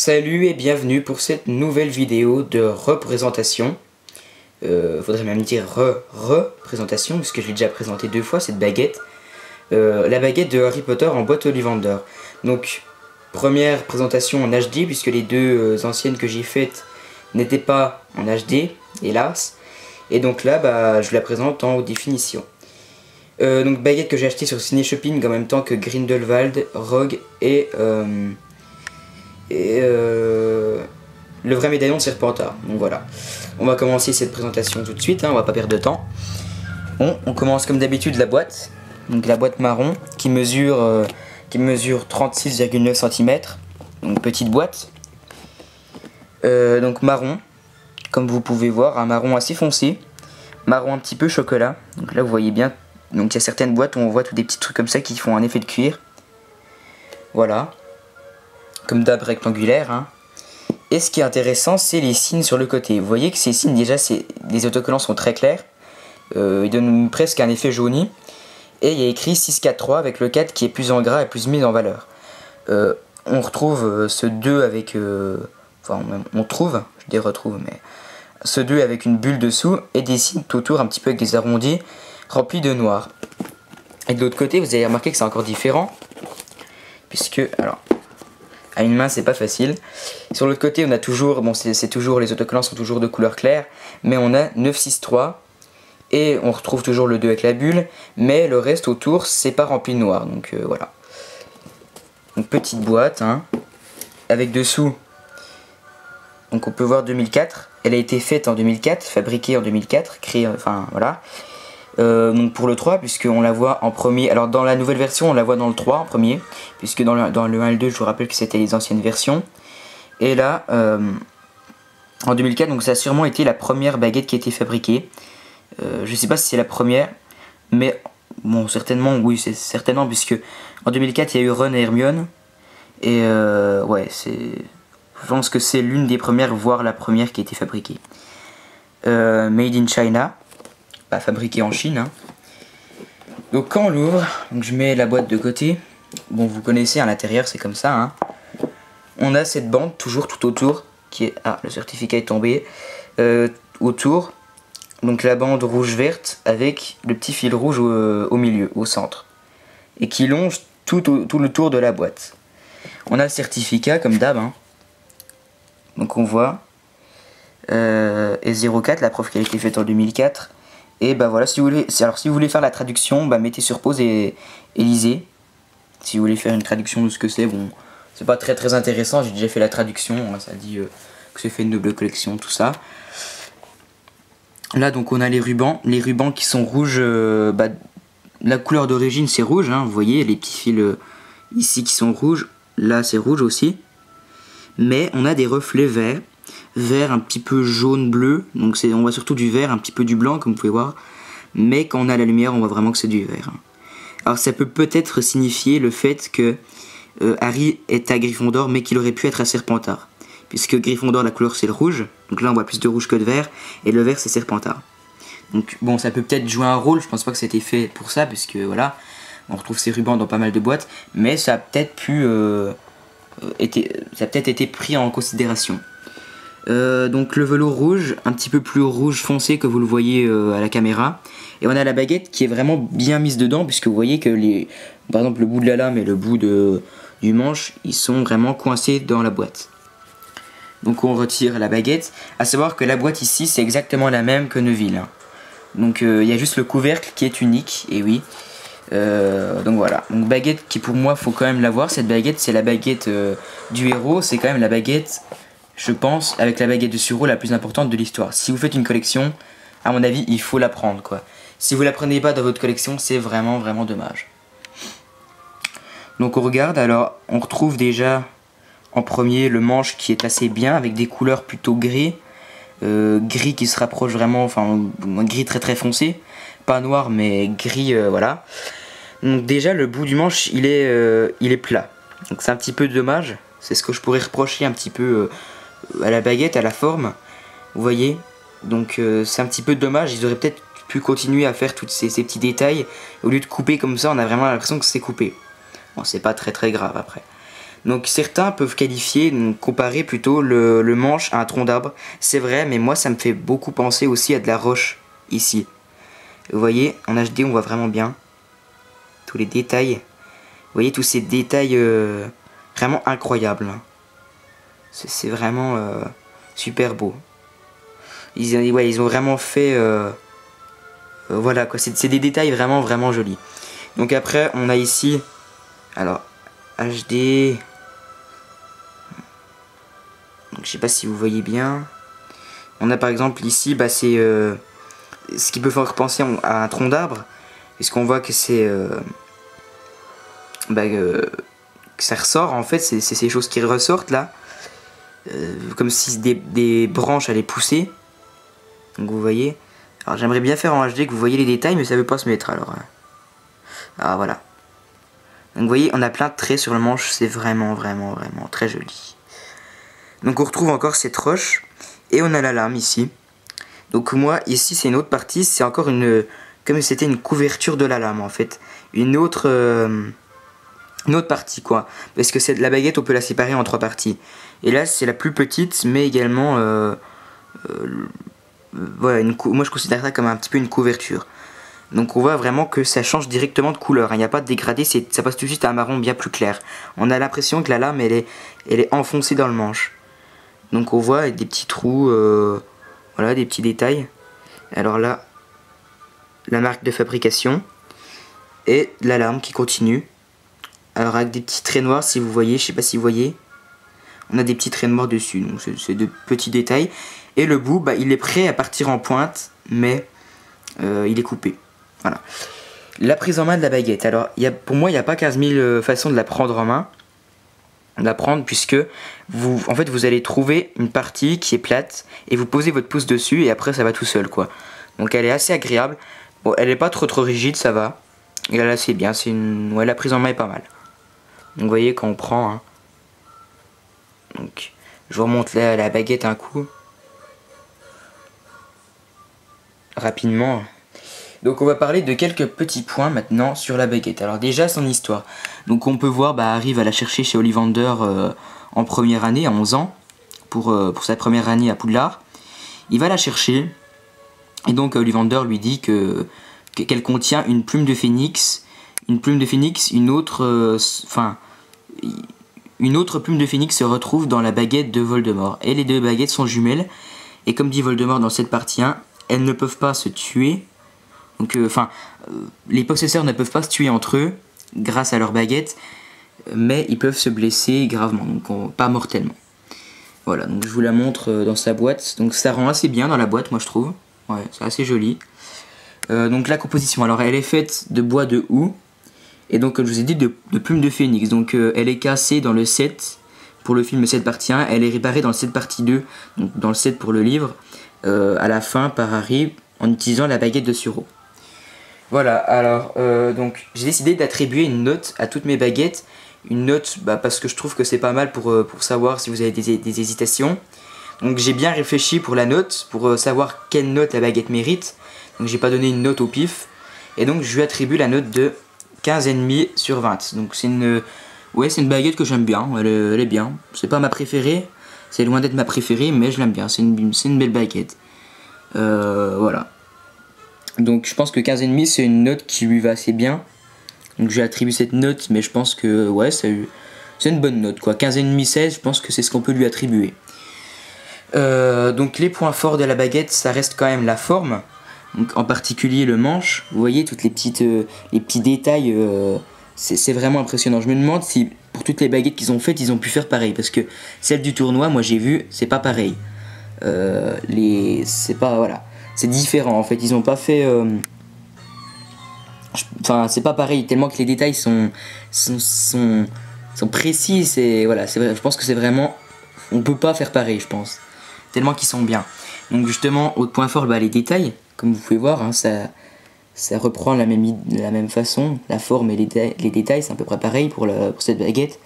Salut et bienvenue pour cette nouvelle vidéo de représentation. Faudrait même dire représentation puisque je l'ai déjà présenté deux fois cette baguette. La baguette de Harry Potter en boîte Ollivander. Donc première présentation en HD puisque les deux anciennes que j'ai faites n'étaient pas en HD, hélas. Et donc là je la présente en haute définition. Donc baguette que j'ai acheté sur Ciné Shopping en même temps que Grindelwald, Rogue et le vrai médaillon de Serpentard. Donc voilà, on va commencer cette présentation tout de suite, on va pas perdre de temps. Bon, on commence comme d'habitude la boîte. Donc la boîte marron qui mesure 36,9 cm. Donc petite boîte. Donc marron, comme vous pouvez voir, un marron assez foncé. Marron un petit peu chocolat. Donc là vous voyez bien, donc il y a certaines boîtes où on voit tous des petits trucs comme ça qui font un effet de cuir. Voilà. Comme d'hab rectangulaire. Et ce qui est intéressant, c'est les signes sur le côté. Vous voyez que ces signes, déjà, les autocollants sont très clairs. Ils donnent presque un effet jauni. Et il y a écrit 643 avec le 4 qui est plus en gras et plus mis en valeur. On retrouve ce 2 avec... enfin, on trouve, je dis retrouve, mais... Ce 2 avec une bulle dessous et des signes tout autour, un petit peu avec des arrondis, remplis de noir. Et de l'autre côté, vous avez remarqué que c'est encore différent. Puisque, alors... à une main c'est pas facile. Sur l'autre côté on a toujours, bon c'est toujours, les autocollants sont toujours de couleur claire, mais on a 963 et on retrouve toujours le 2 avec la bulle, mais le reste autour c'est pas rempli de noir, donc voilà. Donc petite boîte, avec dessous, donc on peut voir 2004, elle a été faite en 2004, fabriquée en 2004, créée, enfin voilà. Donc pour le 3, puisqu'on la voit en premier, alors dans la nouvelle version on la voit dans le 3 en premier, puisque dans le 1 et le 2 je vous rappelle que c'était les anciennes versions. Et là en 2004, donc ça a sûrement été la première baguette qui a été fabriquée. Je sais pas si c'est la première, mais bon certainement oui, c'est certainement, puisque en 2004 il y a eu Ron et Hermione. Et ouais, je pense que c'est l'une des premières, voire la première qui a été fabriquée. Made in China. Fabriqué en Chine. Donc quand on l'ouvre, je mets la boîte de côté. Bon, vous connaissez, à l'intérieur c'est comme ça. On a cette bande toujours tout autour qui est... Ah, le certificat est tombé. Autour, donc la bande rouge-verte avec le petit fil rouge au milieu, au centre. Et qui longe tout le tour de la boîte. On a le certificat comme d'hab. Donc on voit S04, la preuve qu'elle a été faite en 2004. Et voilà, si vous voulez faire la traduction, mettez sur pause et lisez. Si vous voulez faire une traduction de ce que c'est, bon, c'est pas très intéressant, j'ai déjà fait la traduction, ça dit que c'est fait une double collection, tout ça. Là donc on a les rubans qui sont rouges, la couleur d'origine c'est rouge, vous voyez les petits fils ici qui sont rouges, là c'est rouge aussi. Mais on a des reflets verts. Vert un petit peu jaune bleu, donc on voit surtout du vert, un petit peu du blanc comme vous pouvez voir, mais quand on a la lumière on voit vraiment que c'est du vert. Alors ça peut-être signifier le fait que Harry est à Gryffondor mais qu'il aurait pu être à Serpentard, puisque Gryffondor la couleur c'est le rouge, donc là on voit plus de rouge que de vert, et le vert c'est Serpentard. Donc bon, ça peut-être jouer un rôle, je pense pas que c'était fait pour ça, puisque voilà, on retrouve ces rubans dans pas mal de boîtes, mais ça a peut-être été pris en considération. Donc le velours rouge, un petit peu plus rouge foncé que vous le voyez à la caméra. Et on a la baguette qui est vraiment bien mise dedans, puisque vous voyez que par exemple le bout de la lame et le bout du manche, ils sont vraiment coincés dans la boîte. Donc on retire la baguette. À savoir que la boîte ici c'est exactement la même que Neville. Donc il y a juste le couvercle qui est unique, et oui. Donc voilà, donc baguette qui pour moi faut quand même l'avoir. Cette baguette c'est la baguette du héros, c'est quand même la baguette, je pense, avec la baguette de Suro la plus importante de l'histoire. Si vous faites une collection, à mon avis, il faut la prendre, quoi. Si vous la prenez pas dans votre collection, c'est vraiment dommage. Donc on regarde, alors on retrouve déjà en premier le manche qui est assez bien, avec des couleurs plutôt gris. Gris qui se rapproche vraiment, enfin un gris très foncé. Pas noir mais gris, voilà. Donc déjà le bout du manche il est plat. Donc c'est un petit peu dommage. C'est ce que je pourrais reprocher un petit peu à la baguette, à la forme, vous voyez. Donc c'est un petit peu dommage, ils auraient peut-être pu continuer à faire tous ces petits détails. Au lieu de couper comme ça, on a vraiment l'impression que c'est coupé. Bon, c'est pas très grave après. Donc certains peuvent qualifier, donc, comparer plutôt le manche à un tronc d'arbre. C'est vrai, mais moi ça me fait beaucoup penser aussi à de la roche ici. Vous voyez, en HD on voit vraiment bien tous les détails. Vous voyez tous ces détails vraiment incroyables. C'est vraiment super beau. Ils ont vraiment fait... voilà quoi, c'est des détails vraiment vraiment jolis. Donc après on a ici... Alors, HD... Donc, je sais pas si vous voyez bien. On a par exemple ici, bah, c'est ce qui peut faire penser à un tronc d'arbre. Puisqu'on voit que c'est... que ça ressort en fait, c'est ces choses qui ressortent là. Comme si des branches allaient pousser. Donc vous voyez. Alors j'aimerais bien faire en HD que vous voyez les détails, mais ça veut pas se mettre alors. Ah voilà. Donc vous voyez, on a plein de traits sur le manche, c'est vraiment vraiment vraiment très joli. Donc on retrouve encore cette roche. Et on a la lame ici. Donc moi ici c'est une autre partie, c'est encore une... Comme si c'était une couverture de la lame en fait. Une autre partie quoi. Parce que la baguette on peut la séparer en 3 parties. Et là c'est la plus petite mais également... voilà, moi je considère ça comme un petit peu une couverture. Donc on voit vraiment que ça change directement de couleur. Il n'y a pas de dégradé, ça passe tout de suite à un marron bien plus clair. On a l'impression que la lame elle est enfoncée dans le manche. Donc on voit avec des petits trous, voilà, des petits détails. Alors là, la marque de fabrication et la lame qui continue. Alors avec des petits traits noirs, si vous voyez, je sais pas si vous voyez, on a des petits traits noirs dessus. Donc c'est de petits détails. Et le bout, bah, il est prêt à partir en pointe, mais il est coupé. Voilà. La prise en main de la baguette. Alors pour moi, il n'y a pas 15 000 façons de la prendre en main. Puisque en fait vous allez trouver une partie qui est plate et vous posez votre pouce dessus et après ça va tout seul quoi. Donc elle est assez agréable. Bon, elle est pas trop rigide, ça va. Et là c'est bien, ouais, la prise en main est pas mal. Donc vous voyez quand on prend hein. Donc je vous remonte la baguette un coup rapidement. Donc on va parler de quelques petits points maintenant sur la baguette. Alors déjà son histoire. Donc on peut voir, bah, Harry va la chercher chez Ollivander en première année, à 11 ans, pour sa première année à Poudlard. Il va la chercher, et donc Ollivander lui dit qu'elle contient une plume de phénix, une autre plume de phénix se retrouve dans la baguette de Voldemort. Et les deux baguettes sont jumelles, et comme dit Voldemort dans cette partie 1, elles ne peuvent pas se tuer. Donc, les possesseurs ne peuvent pas se tuer entre eux grâce à leur baguette, mais ils peuvent se blesser gravement, donc pas mortellement. Voilà, donc je vous la montre dans sa boîte. Donc ça rend assez bien dans la boîte, moi je trouve. Ouais, c'est assez joli. Donc la composition, alors elle est faite de bois de houx, et donc comme je vous ai dit, de plumes de phénix. Donc elle est cassée dans le set pour le film 7 partie 1, elle est réparée dans le 7 partie 2, donc dans le set pour le livre, à la fin par Harry en utilisant la baguette de Suro. Voilà, alors donc j'ai décidé d'attribuer une note à toutes mes baguettes. Une note parce que je trouve que c'est pas mal pour savoir si vous avez des hésitations. Donc j'ai bien réfléchi pour la note, pour savoir quelle note la baguette mérite. Donc j'ai pas donné une note au pif. Et donc je lui attribue la note de 15,5 sur 20. Donc c'est une baguette que j'aime bien, elle est bien. C'est pas ma préférée, c'est loin d'être ma préférée, mais je l'aime bien, c'est une belle baguette. Voilà. Donc je pense que 15,5 c'est une note qui lui va assez bien. Donc j'ai attribué cette note, mais je pense que ouais, c'est une bonne note quoi. 15,5, 16, je pense que c'est ce qu'on peut lui attribuer. Donc les points forts de la baguette, ça reste quand même la forme. Donc en particulier le manche. Vous voyez toutes les petits détails, c'est vraiment impressionnant. Je me demande si pour toutes les baguettes qu'ils ont faites, ils ont pu faire pareil. Parce que celle du tournoi, moi j'ai vu, c'est pas pareil. C'est pas, voilà. C'est différent en fait, ils ont pas fait... Enfin, c'est pas pareil, tellement que les détails sont précis, voilà, je pense que c'est vraiment... On peut pas faire pareil, je pense. Tellement qu'ils sont bien. Donc justement, autre point fort, les détails, comme vous pouvez voir, hein, ça reprend la même façon, la forme et les détails, c'est à peu près pareil pour cette baguette.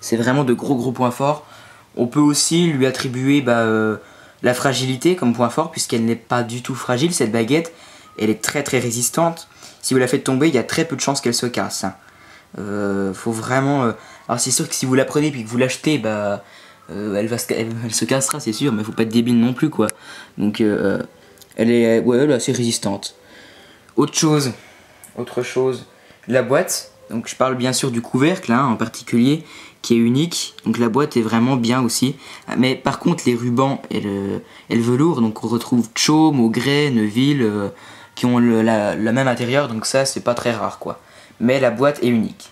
C'est vraiment de gros points forts. On peut aussi lui attribuer la fragilité comme point fort, puisqu'elle n'est pas du tout fragile, cette baguette. Elle est très résistante. Si vous la faites tomber, il y a très peu de chances qu'elle se casse. Faut vraiment... Alors c'est sûr que si vous la prenez puis que vous l'achetez, bah elle se cassera, c'est sûr, mais faut pas être débile non plus, quoi. Donc elle est, ouais, elle est assez résistante. Autre chose, la boîte. Donc je parle bien sûr du couvercle, hein, en particulier, qui est unique. Donc la boîte est vraiment bien aussi. Mais par contre les rubans et le velours, donc on retrouve Chaume, Augray, Neuville, qui ont le même intérieur, donc ça c'est pas très rare, quoi. Mais la boîte est unique.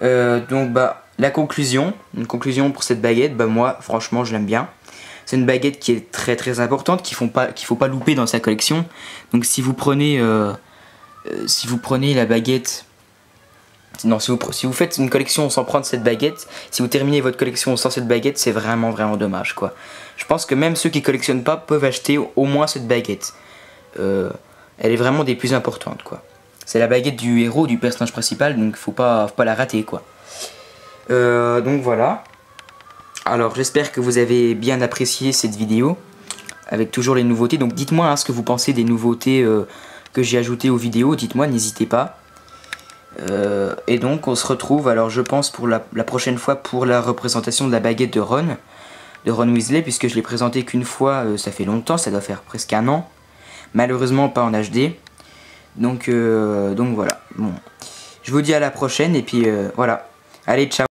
Donc bah la conclusion, une conclusion pour cette baguette, bah moi franchement je l'aime bien. C'est une baguette qui est très très importante, qu'il faut pas louper dans sa collection. Donc si vous prenez la baguette, non, si vous faites une collection sans prendre cette baguette, si vous terminez votre collection sans cette baguette, c'est vraiment vraiment dommage, quoi. Je pense que même ceux qui collectionnent pas peuvent acheter au moins cette baguette. Elle est vraiment des plus importantes, quoi. C'est la baguette du héros, du personnage principal, donc faut pas la rater, quoi. Donc voilà. Alors j'espère que vous avez bien apprécié cette vidéo, avec toujours les nouveautés. Donc dites-moi, hein, ce que vous pensez des nouveautés que j'ai ajoutées aux vidéos, dites-moi, n'hésitez pas. Et donc on se retrouve, alors je pense pour la prochaine fois, pour la représentation de la baguette de Ron Weasley, puisque je l'ai présentée qu'une fois, ça fait longtemps, ça doit faire presque un an. Malheureusement pas en HD. Donc voilà. Bon. Je vous dis à la prochaine et puis voilà. Allez, ciao.